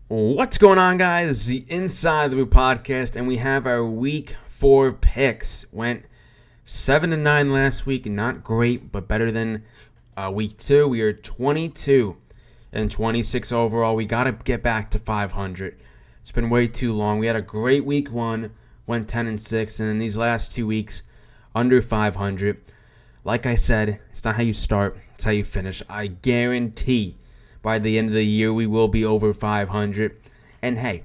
What's going on, guys? This is the Inside the Boot podcast, and we have our Week 4 picks. Went 7-9 last week, not great, but better than Week 2. We are 22 and 26 overall. We got to get back to 500. It's been way too long. We had a great Week 1, went 10-6, and in these last 2 weeks, under 500. Like I said, it's not how you start, it's how you finish. I guarantee by the end of the year, we will be over 500. And hey,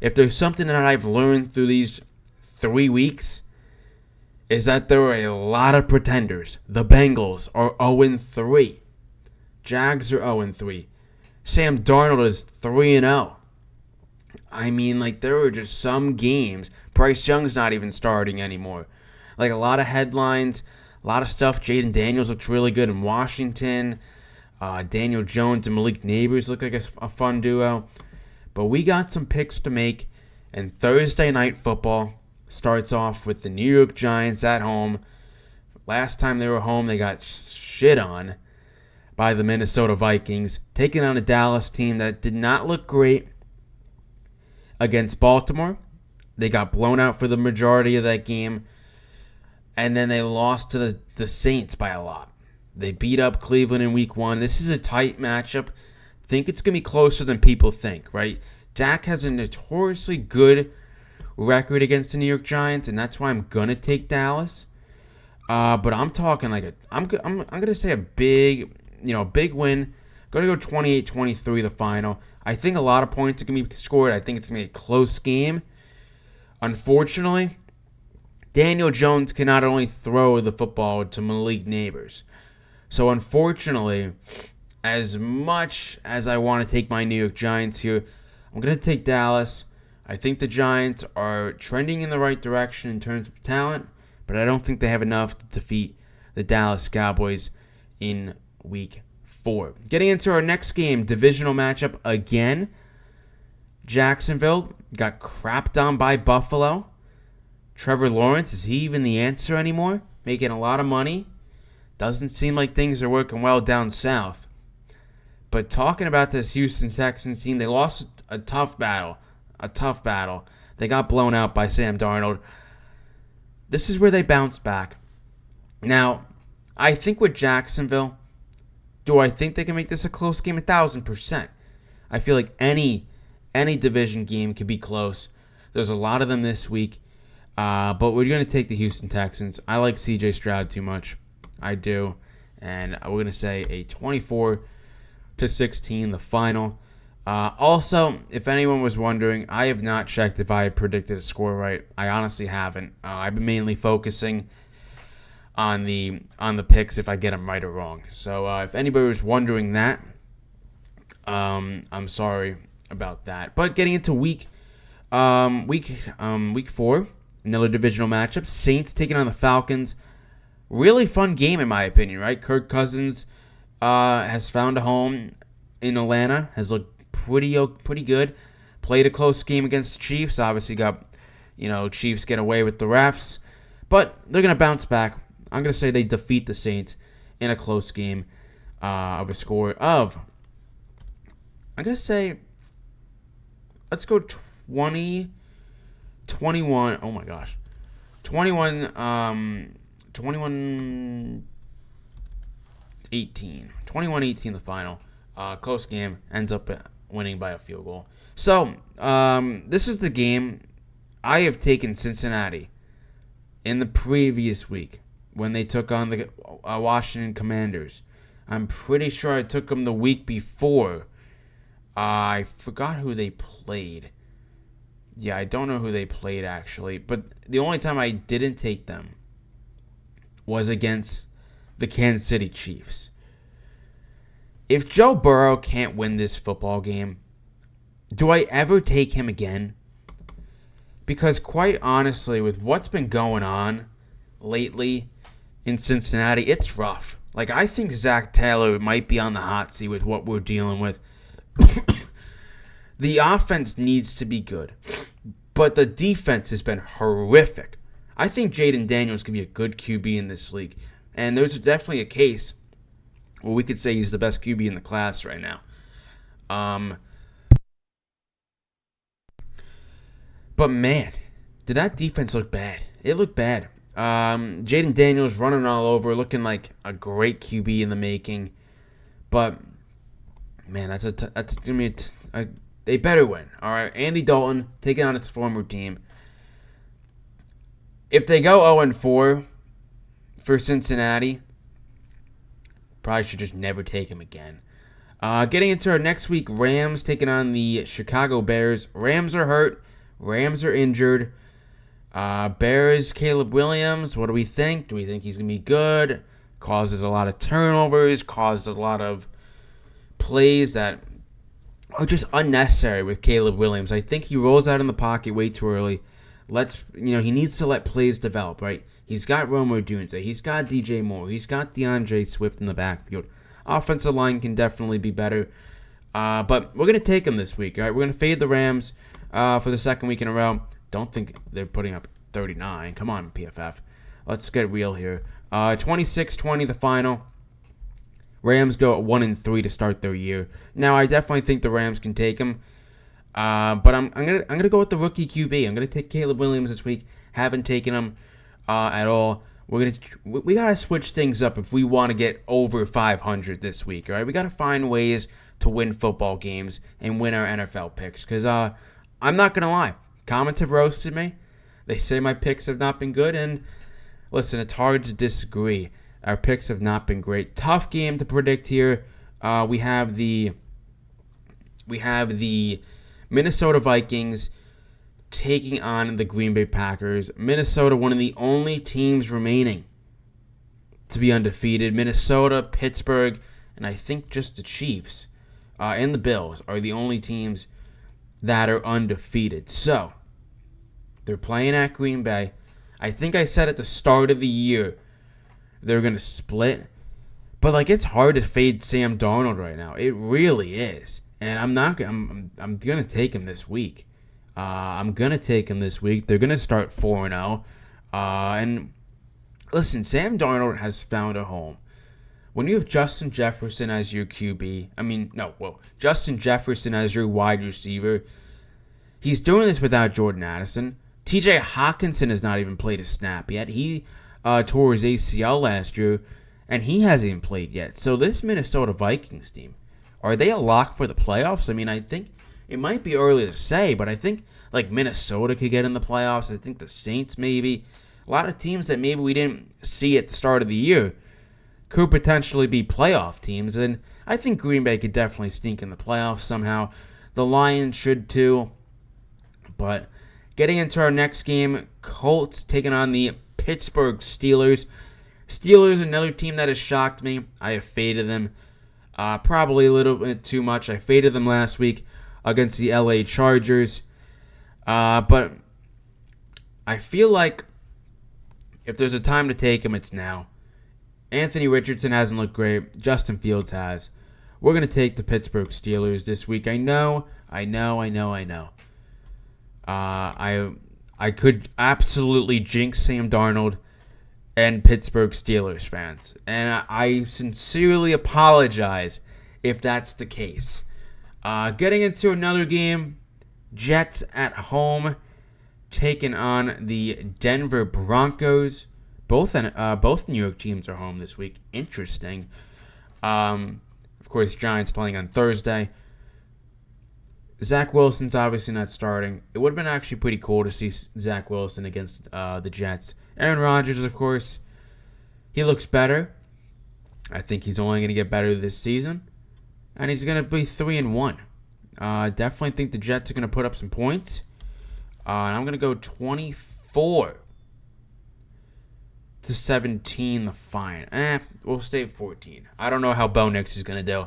if there's something that I've learned through these 3 weeks, is that there are a lot of pretenders. The Bengals are 0-3. Jags are 0-3. Sam Darnold is 3-0. I mean, there are just some games. Bryce Young's not even starting anymore. A lot of headlines, a lot of stuff. Jaden Daniels looks really good in Washington. Daniel Jones and Malik Neighbors look like a fun duo. But we got some picks to make. And Thursday Night Football starts off with the New York Giants at home. Last time they were home, they got shit on by the Minnesota Vikings, taking on a Dallas team that did not look great against Baltimore. They got blown out for the majority of that game. And then they lost to the Saints by a lot. They beat up Cleveland in Week 1. This is a tight matchup. I think it's going to be closer than people think, right? Dak has a notoriously good record against the New York Giants, and that's why I'm going to take Dallas. But I'm talking I'm going to say a big win. Going to go 28-23 the final. I think a lot of points are going to be scored. I think it's going to be a close game. Unfortunately, Daniel Jones can not only throw the football to Malik Neighbors. So unfortunately, as much as I want to take my New York Giants here, I'm going to take Dallas. I think the Giants are trending in the right direction in terms of talent, but I don't think they have enough to defeat the Dallas Cowboys in Week 4. Getting into our next game, divisional matchup again. Jacksonville got crapped on by Buffalo. Trevor Lawrence, is he even the answer anymore? Making a lot of money. Doesn't seem like things are working well down south. But talking about this Houston Texans team, they lost a tough battle. They got blown out by Sam Darnold. This is where they bounce back. Now, I think with Jacksonville, do I think they can make this a close game? 1,000%. I feel like any division game can be close. There's a lot of them this week. But we're going to take the Houston Texans. I like C.J. Stroud too much. I do. And we're going to say a 24-16, the final. Also, if anyone was wondering, I have not checked if I had predicted a score right. I honestly haven't. I've been mainly focusing on the picks if I get them right or wrong. So if anybody was wondering that, I'm sorry about that. But getting into week 4, another divisional matchup. Saints taking on the Falcons. Really fun game in my opinion, right? Kirk Cousins has found a home in Atlanta. Has looked pretty good. Played a close game against the Chiefs. Obviously got, Chiefs get away with the refs. But they're going to bounce back. I'm going to say they defeat the Saints in a close game of a score of, I'm going to say, let's go 20-21. Oh my gosh. 21-18. 21-18 the final. Close game. Ends up winning by a field goal. So, this is the game. I have taken Cincinnati in the previous week when they took on the Washington Commanders. I'm pretty sure I took them the week before. I forgot who they played. Yeah, I don't know who they played actually. But the only time I didn't take them was against the Kansas City Chiefs. If Joe Burrow can't win this football game, do I ever take him again? Because quite honestly, with what's been going on lately in Cincinnati, it's rough. I think Zach Taylor might be on the hot seat with what we're dealing with. The offense needs to be good, but the defense has been horrific. I think Jaden Daniels can be a good QB in this league, and there's definitely a case where we could say he's the best QB in the class right now. But man, did that defense look bad? It looked bad. Jaden Daniels running all over, looking like a great QB in the making. But man, that's gonna be they better win. All right, Andy Dalton taking on his former team. If they go 0-4 for Cincinnati, probably should just never take him again. Getting into our next week, Rams taking on the Chicago Bears. Rams are hurt. Rams are injured. Bears, Caleb Williams, what do we think? Do we think he's going to be good? Causes a lot of turnovers, causes a lot of plays that are just unnecessary with Caleb Williams. I think he rolls out in the pocket way too early. He needs to let plays develop, right? He's got Rome Odunze. He's got DJ Moore. He's got DeAndre Swift in the backfield. Offensive line can definitely be better. But we're going to take him this week, all right? We're going to fade the Rams for the second week in a row. Don't think they're putting up 39. Come on, PFF. Let's get real here. 26-20 the final. Rams go at 1-3 to start their year. Now, I definitely think the Rams can take him. But I'm gonna go with the rookie QB. I'm gonna take Caleb Williams this week. Haven't taken him at all. We gotta switch things up if we want to get over 500 this week. All right, we gotta find ways to win football games and win our NFL picks. Cause I'm not gonna lie, comments have roasted me. They say my picks have not been good, and listen, it's hard to disagree. Our picks have not been great. Tough game to predict here. We have the Minnesota Vikings taking on the Green Bay Packers. Minnesota, one of the only teams remaining to be undefeated. Minnesota, Pittsburgh, and I think just the Chiefs and the Bills are the only teams that are undefeated. So, they're playing at Green Bay. I think I said at the start of the year they're going to split. But, it's hard to fade Sam Darnold right now. It really is. And I'm going to take him this week. I'm going to take him this week. They're going to start 4-0. And listen, Sam Darnold has found a home. When you have Justin Jefferson as your QB, Justin Jefferson as your wide receiver, he's doing this without Jordan Addison. TJ Hawkinson has not even played a snap yet. He tore his ACL last year, and he hasn't even played yet. So this Minnesota Vikings team, are they a lock for the playoffs? I think it might be early to say, but I think Minnesota could get in the playoffs. I think the Saints maybe. A lot of teams that maybe we didn't see at the start of the year could potentially be playoff teams, and I think Green Bay could definitely sneak in the playoffs somehow. The Lions should too. But getting into our next game, Colts taking on the Pittsburgh Steelers. Steelers, another team that has shocked me. I have faded them. Probably a little bit too much. I faded them last week against the LA Chargers. But I feel like if there's a time to take them, it's now. Anthony Richardson hasn't looked great. Justin Fields has. We're going to take the Pittsburgh Steelers this week. I know. I could absolutely jinx Sam Darnold and Pittsburgh Steelers fans. And I sincerely apologize if that's the case. Getting into another game, Jets at home taking on the Denver Broncos. Both New York teams are home this week. Interesting. Of course, Giants playing on Thursday. Zach Wilson's obviously not starting. It would have been actually pretty cool to see Zach Wilson against the Jets. Aaron Rodgers, of course, he looks better. I think he's only going to get better this season. And he's going to be 3-1. Definitely think the Jets are going to put up some points. And I'm going to go 24-17 the fine. We'll stay at 14. I don't know how Bo Nix is going to do.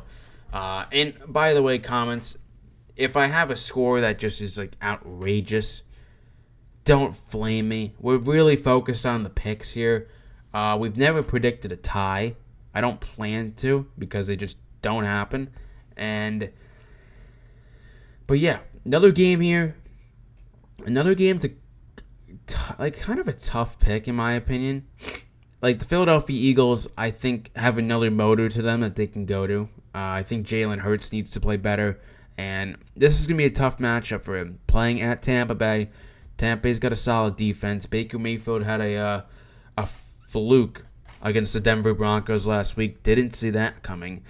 And by the way, comments, if I have a score that just is outrageous, don't flame me. We're really focused on the picks here. We've never predicted a tie. I don't plan to because they just don't happen. But yeah, another game here. Another game to kind of a tough pick in my opinion. The Philadelphia Eagles, I think, have another motor to them that they can go to. I think Jalen Hurts needs to play better. And this is going to be a tough matchup for him. Playing at Tampa Bay. Tampa Bay's got a solid defense. Baker Mayfield had a fluke against the Denver Broncos last week. Didn't see that coming.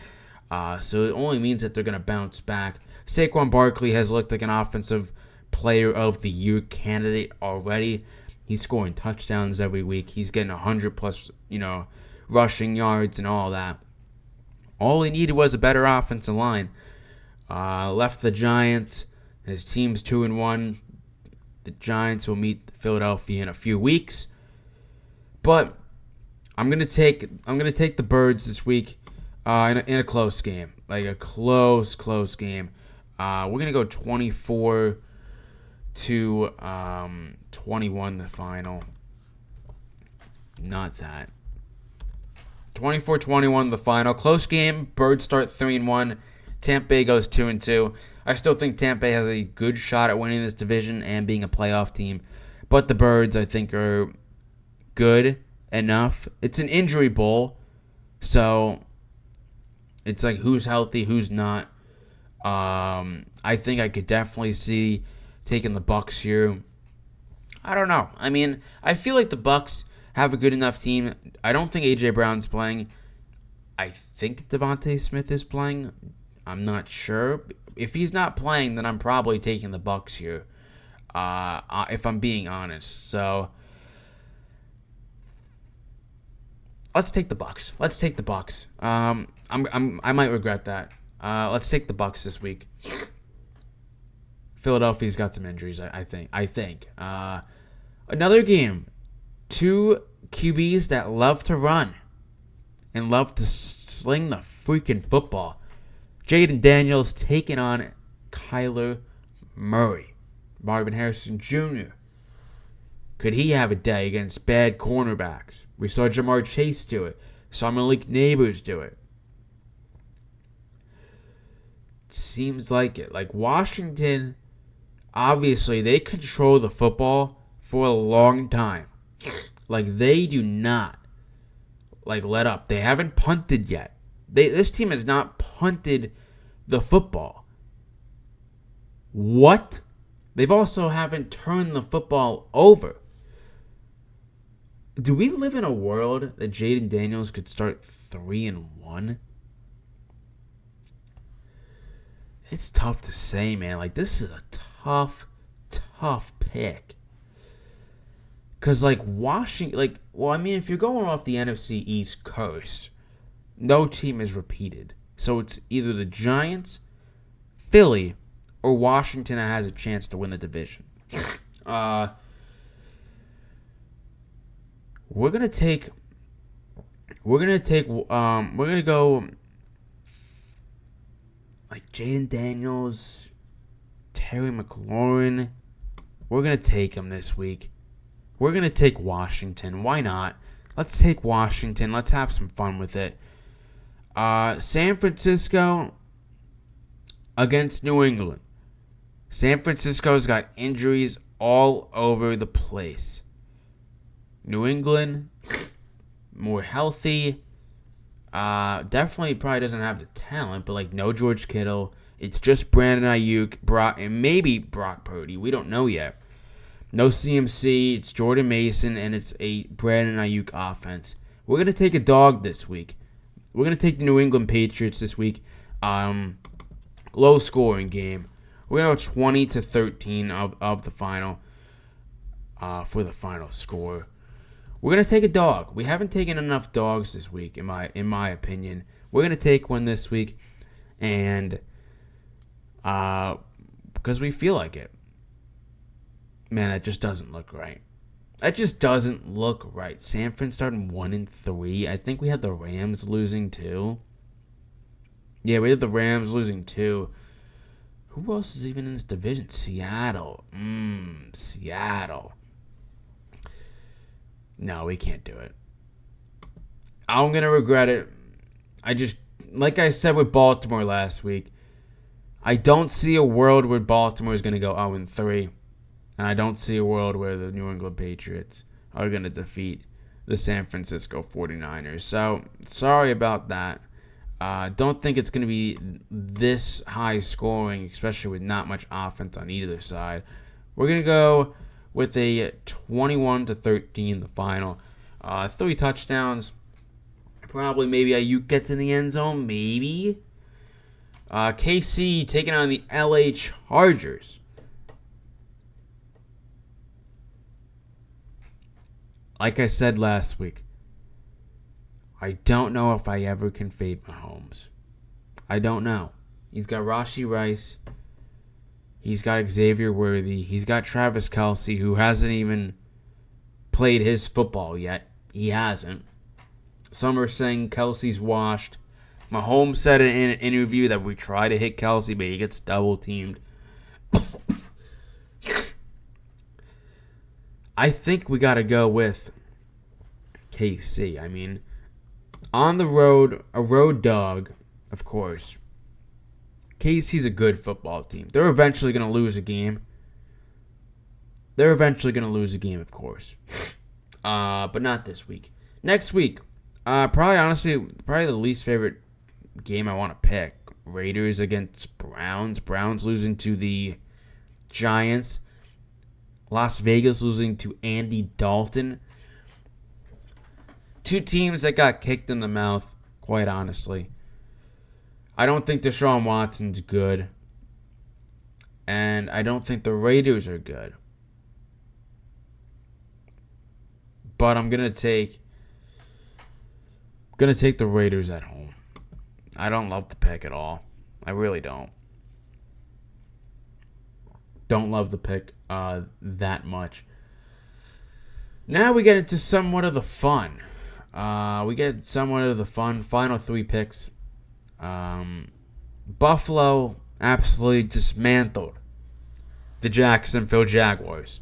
So it only means that they're going to bounce back. Saquon Barkley has looked like an offensive player of the year candidate already. He's scoring touchdowns every week. He's getting 100 plus, rushing yards and all that. All he needed was a better offensive line. Left the Giants. His team's 2-1. The Giants will meet Philadelphia in a few weeks. But I'm gonna take the Birds this week in a close game, like a close game. We're gonna go 24 to 21 the final. Not that. 24-21 the final. Close game. Birds start 3-1. Tampa Bay goes 2-2. I still think Tampa Bay has a good shot at winning this division and being a playoff team. But the Birds, I think, are good enough. It's an injury bowl. So it's like who's healthy, who's not. I think I could definitely see taking the Bucs here. I don't know. I mean, I feel like the Bucs have a good enough team. I don't think A.J. Brown's playing. I think Devontae Smith is playing. I'm not sure. If he's not playing, then I'm probably taking the Bucs here. If I'm being honest. So let's take the Bucs. I might regret that. Let's take the Bucs this week. Philadelphia's got some injuries, I think. Another game. Two QBs that love to run and love to sling the freaking football. Jaden Daniels taking on Kyler Murray. Marvin Harrison Jr. Could he have a day against bad cornerbacks? We saw Jamar Chase do it. Saw Malik Neighbors do it. Seems like it. Like Washington, obviously, they control the football for a long time. Like, they do not, let up. They haven't punted yet. This team has not punted the football. What? They've also haven't turned the football over. Do we live in a world that Jaden Daniels could start 3-1? It's tough to say, man. Like, this is a tough pick. Because, Washington, if you're going off the NFC East curse, no team is repeated. So it's either the Giants, Philly, or Washington that has a chance to win the division. We're gonna go Jaden Daniels, Terry McLaurin. We're gonna take him this week. We're going to take Washington. Why not? Let's take Washington. Let's have some fun with it. San Francisco against New England. San Francisco's got injuries all over the place. New England, more healthy. Definitely probably doesn't have the talent, but no George Kittle. It's just Brandon Ayuk, and maybe Brock Purdy. We don't know yet. No CMC, it's Jordan Mason, and it's a Brandon Ayuk offense. We're going to take a dog this week. We're going to take the New England Patriots this week. Low scoring game. We're going to go 20-13 of the final for the final score. We're going to take a dog. We haven't taken enough dogs this week, in my opinion. We're going to take one this week, and because we feel like it. Man, that just doesn't look right. San Fran starting 1-3. I think we had the Rams losing 2. Yeah, we had the Rams losing 2. Who else is even in this division? Seattle. Seattle. No, we can't do it. I'm going to regret it. Like I said with Baltimore last week, I don't see a world where Baltimore is going to go 0-3. And I don't see a world where the New England Patriots are going to defeat the San Francisco 49ers. So, sorry about that. Don't think it's going to be this high scoring, especially with not much offense on either side. We're going to go with a 21-13 the final. 3 touchdowns. Probably maybe Ayuk gets in the end zone. Maybe. KC taking on the LA Chargers. Like I said last week, I don't know if I ever can fade Mahomes. I don't know. He's got Rashee Rice. He's got Xavier Worthy. He's got Travis Kelce, who hasn't even played his football yet. He hasn't. Some are saying Kelce's washed. Mahomes said in an interview that we try to hit Kelce, but he gets double teamed. I think we got to go with KC. I mean, on the road, a road dog, of course. KC's a good football team. They're eventually going to lose a game. Of course. But not this week. Next week, probably the least favorite game I want to pick. Raiders against Browns. Browns losing to the Giants. Las Vegas losing to Andy Dalton. 2 teams that got kicked in the mouth, quite honestly. I don't think Deshaun Watson's good. And I don't think the Raiders are good. But I'm going to take the Raiders at home. I don't love the pick at all. I really don't. Don't love the pick that much. Now we get into somewhat of the fun. Final 3 picks. Buffalo absolutely dismantled the Jacksonville Jaguars.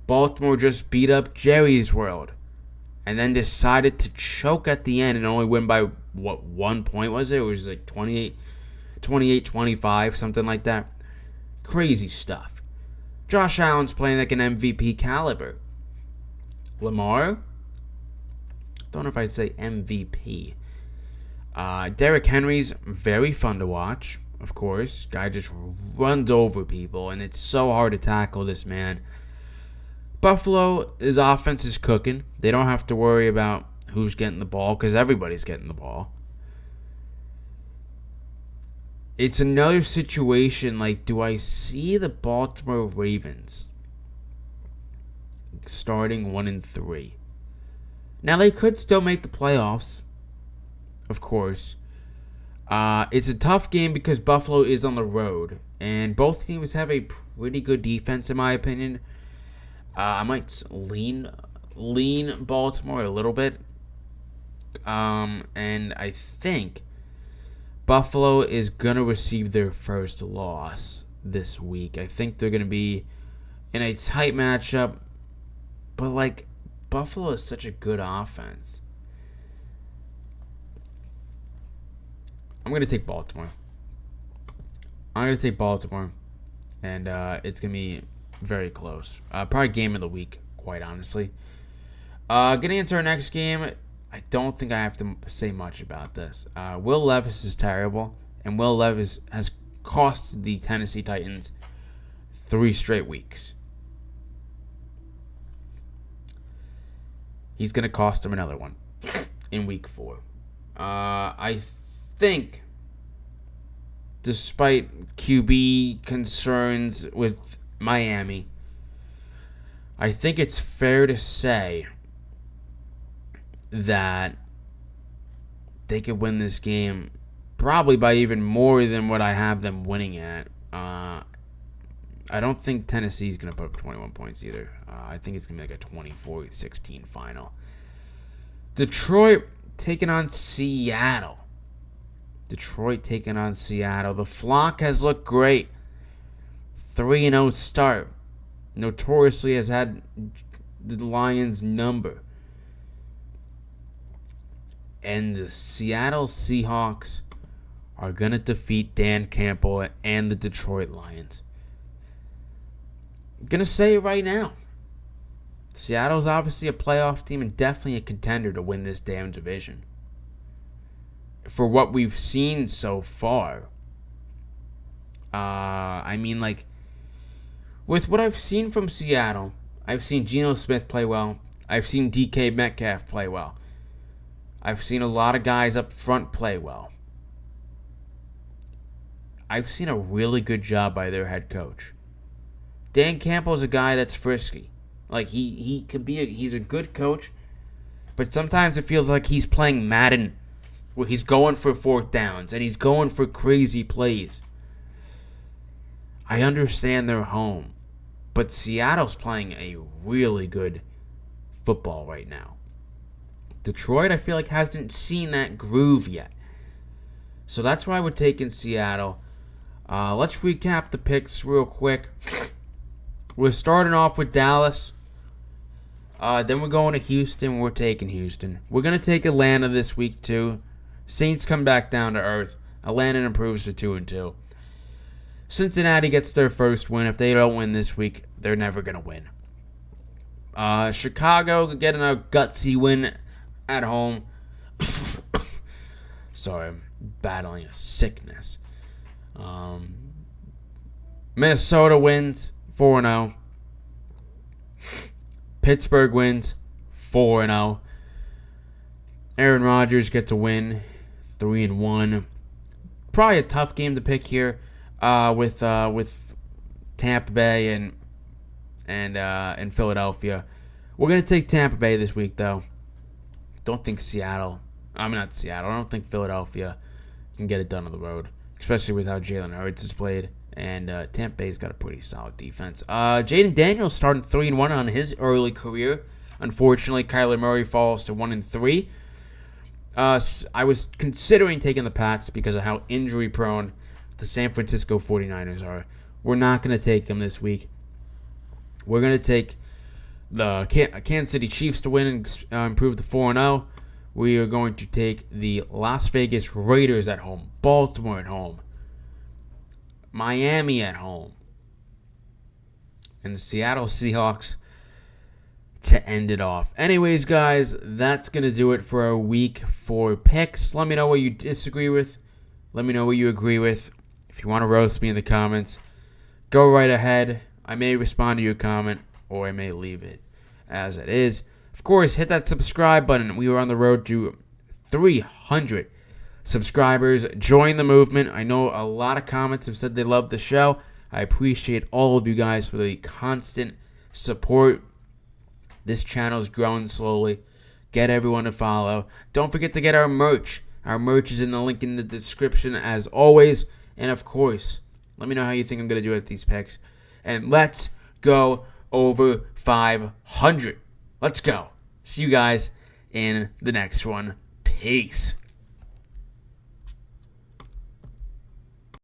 Baltimore just beat up Jerry's World and then decided to choke at the end and only win by, 1 point was it? It was like 28-25, something like that. Crazy stuff. Josh Allen's playing like an MVP caliber. Lamar? Don't know if I'd say MVP. Derrick Henry's very fun to watch, of course. Guy just runs over people, and it's so hard to tackle this man. Buffalo, his offense is cooking. They don't have to worry about who's getting the ball because everybody's getting the ball. It's another situation like, do I see the Baltimore Ravens starting 1-3? Now, they could still make the playoffs, of course. It's a tough game because Buffalo is on the road, and both teams have a pretty good defense, in my opinion. I might lean Baltimore a little bit, and I think Buffalo is going to receive their first loss this week. I think they're going to be in a tight matchup, but like, Buffalo is such a good offense. I'm going to take Baltimore. And it's going to be very close. Probably game of the week, quite honestly. Getting into our next game, I don't think I have to say much about this. Will Levis is terrible, and Will Levis has cost the Tennessee Titans 3 straight weeks. He's going to cost them another one in week 4. I think, despite QB concerns with Miami, I think it's fair to say that they could win this game probably by even more than what I have them winning at. I don't think Tennessee's going to put up 21 points either. I think it's going to be like a 24-16 final. Detroit taking on Seattle. The Flock has looked great. 3-0 start. Notoriously has had the Lions' number. And the Seattle Seahawks are going to defeat Dan Campbell and the Detroit Lions. I'm going to say it right now. Seattle's obviously a playoff team and definitely a contender to win this damn division. For what we've seen so far. I mean, like, With what I've seen from Seattle, I've seen Geno Smith play well. I've seen DK Metcalf play well. I've seen a lot of guys up front play well. I've seen a really good job by their head coach. Dan Campbell's a guy that's frisky. Like he could be he's a good coach, but sometimes it feels like he's playing Madden where he's going for fourth downs and he's going for crazy plays. I understand they're home, but Seattle's playing a really good football right now. Detroit, I feel like, hasn't seen that groove yet. So that's why we're taking Seattle. Let's recap the picks real quick. We're starting off with Dallas. Then we're going to Houston. We're taking Houston. We're going to take Atlanta this week, too. Saints come back down to earth. Atlanta improves to 2-2. Cincinnati gets their first win. If they don't win this week, they're never going to win. Chicago getting a gutsy win at home. Sorry, I'm battling a sickness. Minnesota wins 4-0. Pittsburgh wins 4-0. Aaron Rodgers gets a win 3-1. Probably a tough game to pick here with Tampa Bay and Philadelphia. We're gonna take Tampa Bay this week though. Don't think Seattle. I don't think Philadelphia can get it done on the road, especially with how Jalen Hurts has played. And Tampa Bay's got a pretty solid defense. Jaden Daniels started 3-1 on his early career. Unfortunately, Kyler Murray falls to 1-3. I was considering taking the Pats because of how injury-prone the San Francisco 49ers are. We're not going to take them this week. We're going to take the Kansas City Chiefs to win and improve to 4-0. We are going to take the Las Vegas Raiders at home, Baltimore at home, Miami at home, and the Seattle Seahawks to end it off. Anyways, guys, that's going to do it for our week 4 picks. Let me know what you disagree with. Let me know what you agree with. If you want to roast me in the comments, go right ahead. I may respond to your comment, or I may leave it as it is. Of course, hit that subscribe button. We are on the road to 300 subscribers. Join the movement. I know a lot of comments have said they love the show. I appreciate all of you guys for the constant support. This channel is growing slowly. Get everyone to follow. Don't forget to get our merch. Our merch is in the link in the description as always. And of course, let me know how you think I'm going to do at these picks. And let's go over 500. Let's go. See you guys in the next one. Peace.